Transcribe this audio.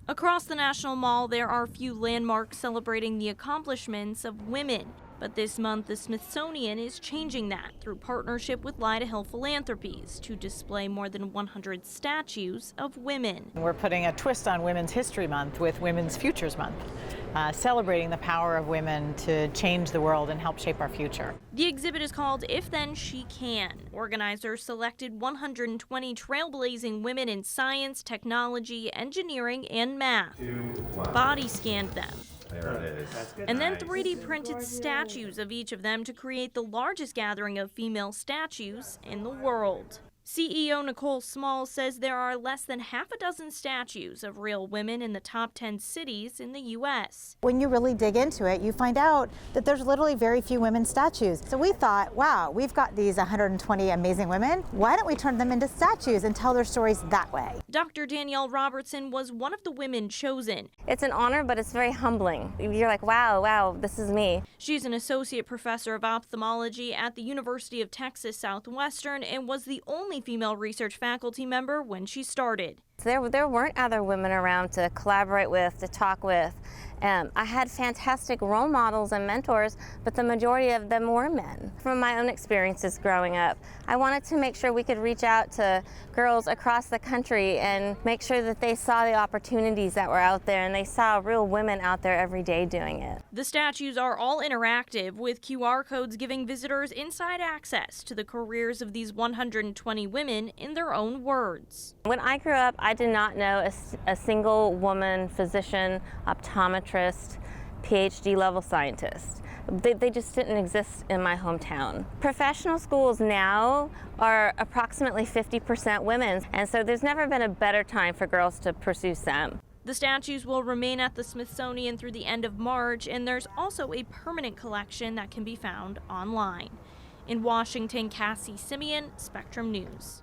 Across the National Mall, there are few landmarks celebrating the accomplishments of women. But this month, the Smithsonian is changing that through partnership with Lyda Hill Philanthropies to display more than 100 statues of women. We're putting a twist on Women's History Month with Women's Futures Month, celebrating the power of women to change the world and help shape our future. The exhibit is called If Then She Can. Organizers selected 120 trailblazing women in science, technology, engineering, and math. Body scanned them. There it is. And then 3D printed statues of each of them to create the largest gathering of female statues in the world. CEO Nicole Small says there are less than half a dozen statues of real women in the top 10 cities in the U.S. When you really dig into it, you find out that there's literally very few women's statues. So we thought, wow, we've got these 120 amazing women. Why don't we turn them into statues and tell their stories that way? Dr. Danielle Robertson was one of the women chosen. It's an honor, but it's very humbling. You're like, wow, this is me. She's an associate professor of ophthalmology at the University of Texas Southwestern and was the only female research faculty member when she started. There weren't other women around to collaborate with, to talk with. I had fantastic role models and mentors, but the majority of them were men. From my own experiences growing up, I wanted to make sure we could reach out to girls across the country and make sure that they saw the opportunities that were out there and they saw real women out there every day doing it. The statues are all interactive, with QR codes giving visitors inside access to the careers of these 120 women in their own words. When I grew up, I did not know a single woman physician, optometrist, PhD level scientist. They just didn't exist in my hometown. Professional schools now are approximately 50% women, and so there's never been a better time for girls to pursue STEM. The statues will remain at the Smithsonian through the end of March, and there's also a permanent collection that can be found online. In Washington, Cassie Simeon, Spectrum News.